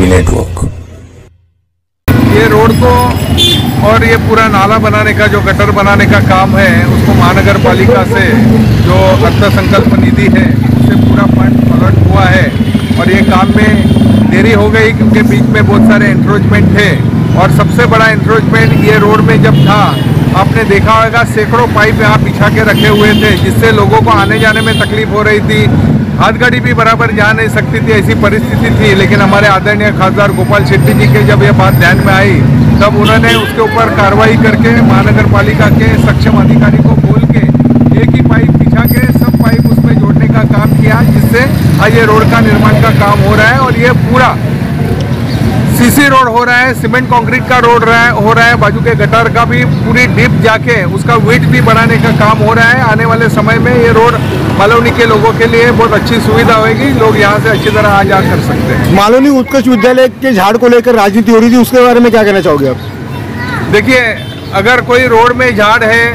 Network. ये road को और ये पूरा नाला बनाने का जो गटर बनाने का काम है उसको महानगर पालिका से जो अर्थसंकल्प निधि है उससे पूरा फंड अलॉट हुआ है और ये काम में देरी हो गई क्योंकि बीच में बहुत सारे एंक्रोचमेंट थे। और सबसे बड़ा एंक्रोचमेंट ये रोड में जब था, आपने देखा होगा सैकड़ों पाइप यहाँ बिछा के रखे हुए थे जिससे लोगों को आने जाने में तकलीफ हो रही थी। हाथगाड़ी भी बराबर जा नहीं सकती थी, ऐसी परिस्थिति थी। लेकिन हमारे आदरणीय खासदार गोपाल शेट्टी जी के जब ये बात ध्यान में आई तब उन्होंने उसके ऊपर कार्रवाई करके महानगर पालिका के सक्षम अधिकारी को बोल के एक ही पाइप बिछा के सब पाइप उसमें जोड़ने का काम किया, जिससे आज ये रोड का निर्माण का काम हो रहा है। और ये पूरा सीसी रोड हो रहा है, सीमेंट कंक्रीट का रोड हो रहा है। बाजू के गटर का भी पूरी डीप जाके उसका वेट भी बढ़ाने का काम हो रहा है। आने वाले समय में ये रोड मालवनी के लोगों के लिए बहुत अच्छी सुविधा होगी, लोग यहाँ से अच्छी तरह आ जा कर सकते हैं। मालवनी उत्कृष्ट विद्यालय के झाड़ को लेकर राजनीति हो रही थी, उसके बारे में क्या कहना चाहोगे आप? देखिए, अगर कोई रोड में झाड़ है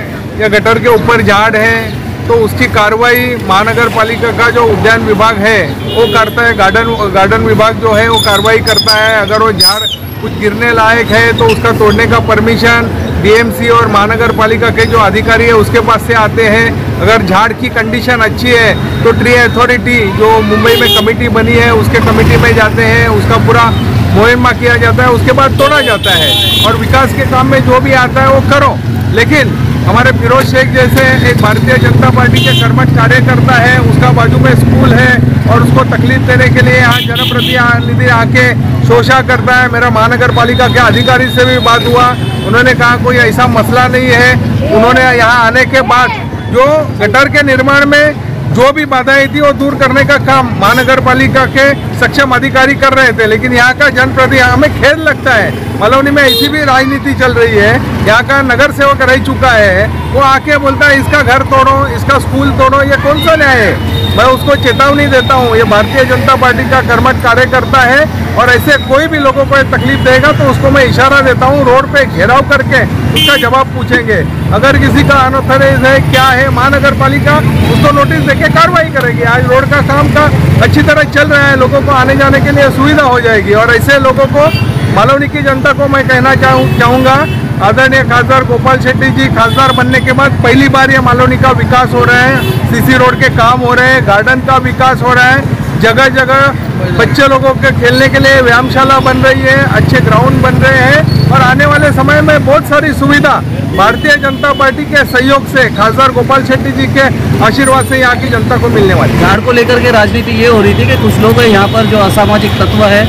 या गटर के ऊपर झाड़ है तो उसकी कार्रवाई महानगर पालिका का जो उद्यान विभाग है वो करता है। गार्डन विभाग जो है वो कार्रवाई करता है। अगर वो झाड़ कुछ गिरने लायक है तो उसका तोड़ने का परमिशन डीएमसी और महानगर पालिका के जो अधिकारी है उसके पास से आते हैं। अगर झाड़ की कंडीशन अच्छी है तो ट्री अथॉरिटी जो मुंबई में कमेटी बनी है उसके कमेटी में जाते हैं, उसका पूरा मुहिमा किया जाता है, उसके बाद तोड़ा जाता है। और विकास के काम में जो भी आता है वो करो। लेकिन हमारे फिरोज शेख जैसे एक भारतीय जनता पार्टी के कर्मठ कार्यकर्ता है, उसका बाजू में स्कूल है और उसको तकलीफ देने के लिए यहाँ जनप्रतिनिधि आके शोषा करता है। मेरा महानगर पालिका के अधिकारी से भी बात हुआ, उन्होंने कहा कोई ऐसा मसला नहीं है। उन्होंने यहाँ आने के बाद जो गटर के निर्माण में जो भी बाधाएं थी वो दूर करने का काम महानगर पालिका के सक्षम अधिकारी कर रहे थे। लेकिन यहाँ का जनप्रतिनिधि, हमें खेद लगता है मालवनी में ऐसी भी राजनीति चल रही है। यहाँ का नगर सेवक रह चुका है, वो आके बोलता है इसका घर तोड़ो, इसका स्कूल तोड़ो, ये कौन सा न्याय है? मैं उसको चेतावनी देता हूँ, ये भारतीय जनता पार्टी का कर्मठ कार्यकर्ता है और ऐसे कोई भी लोगों को तकलीफ देगा तो उसको मैं इशारा देता हूँ, रोड पे घेराव करके उसका जवाब पूछेंगे। अगर किसी का अनऑथराइज है क्या है, महानगर पालिका उसको नोटिस देके कार्रवाई करेगी। आज रोड का काम का अच्छी तरह चल रहा है, लोगों को आने जाने के लिए सुविधा हो जाएगी। और ऐसे लोगों को, मालवनी की जनता को मैं कहना चाहूँगा, आदरणीय खासदार गोपाल शेट्टी जी खासदार बनने के बाद पहली बार ये मालवनी का विकास हो रहा है। सीसी रोड के काम हो रहे हैं, गार्डन का विकास हो रहा है, जगह जगह बच्चे लोगों के खेलने के लिए व्यायामशाला बन रही है, अच्छे ग्राउंड बन रहे हैं। और आने वाले समय में बहुत सारी सुविधा भारतीय जनता पार्टी के सहयोग से, खासदार गोपाल शेट्टी जी के आशीर्वाद से यहाँ की जनता को मिलने वाली। झाड़ को लेकर के राजनीति ये हो रही थी कि कुछ लोग यहाँ पर जो असामाजिक तत्व है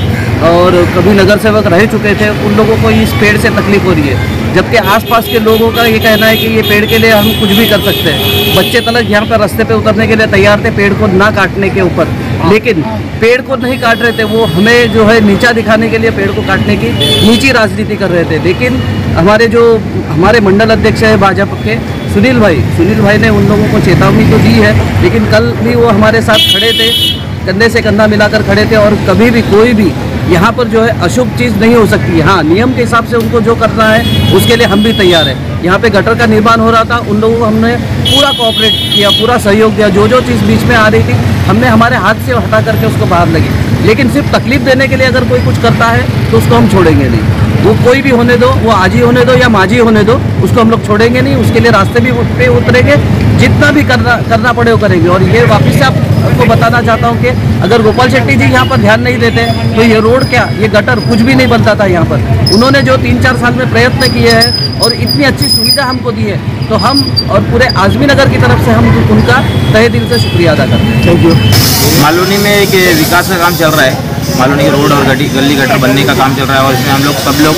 और कभी नगर सेवक रह चुके थे, उन लोगों को इस पेड़ से तकलीफ हो रही है। जबकि आसपास के लोगों का ये कहना है कि ये पेड़ के लिए हम कुछ भी कर सकते हैं। बच्चे तलक यहाँ पर रास्ते पे उतरने के लिए तैयार थे पेड़ को ना काटने के ऊपर, लेकिन पेड़ को नहीं काट रहे थे, वो हमें जो है नीचा दिखाने के लिए पेड़ को काटने की नीची राजनीति कर रहे थे। लेकिन हमारे मंडल अध्यक्ष है भाजपा के सुनील भाई ने उन लोगों को चेतावनी तो दी है, लेकिन कल भी वो हमारे साथ खड़े थे, कंधे से कंधा मिलाकर खड़े थे। और कभी भी कोई भी यहाँ पर जो है अशुभ चीज़ नहीं हो सकती। हाँ, नियम के हिसाब से उनको जो करना है उसके लिए हम भी तैयार हैं। यहाँ पे गटर का निर्माण हो रहा था, उन लोगों को हमने पूरा कोऑपरेट किया, पूरा सहयोग दिया। जो चीज़ बीच में आ रही थी हमने हमारे हाथ से हटा करके उसको बाहर लगी। लेकिन सिर्फ तकलीफ देने के लिए अगर कोई कुछ करता है तो उसको हम छोड़ेंगे नहीं। वो कोई भी होने दो, वो आजी होने दो या माजी होने दो, उसको हम लोग छोड़ेंगे नहीं। उसके लिए रास्ते भी पे उतरेंगे, जितना भी करना पड़े वो करेंगे। और ये वापस से आपको बताना चाहता हूँ कि अगर गोपाल शेट्टी जी यहाँ पर ध्यान नहीं देते तो ये रोड क्या, ये गटर कुछ भी नहीं बनता था यहाँ पर। उन्होंने जो 3-4 साल में प्रयत्न किए हैं और इतनी अच्छी सुविधा हमको दी है, तो हम और पूरे आजमी नगर की तरफ से हम उनका तहे दिल से शुक्रिया अदा करते हैं। Thank you. मालवनी में एक विकास का काम चल रहा है, मालवनी के रोड और गली गटर बनने का काम चल रहा है और इसमें हम लोग सब लोग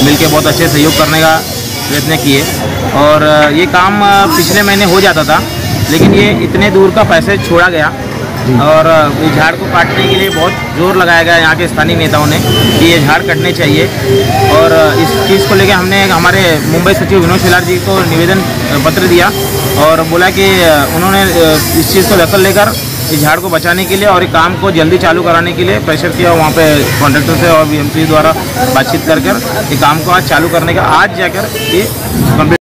मिलकर बहुत अच्छे सहयोग करने का प्रयत्न किए। और ये काम पिछले महीने हो जाता था, लेकिन ये इतने दूर का पैसे छोड़ा गया और ये झाड़ को काटने के लिए बहुत जोर लगाया गया यहाँ के स्थानीय नेताओं ने कि ये झाड़ कटने चाहिए। और इस चीज़ को लेकर हमने हमारे मुंबई सचिव विनोद शेलार जी को निवेदन पत्र दिया और बोला कि उन्होंने इस चीज़ को दखल लेकर इस झाड़ को बचाने के लिए और काम को जल्दी चालू कराने के लिए प्रेशर किया वहाँ पे कॉन्ट्रैक्टर से और बीएमसी द्वारा बातचीत कर ये काम को आज चालू करने का, आज जाकर ये कंप्लीट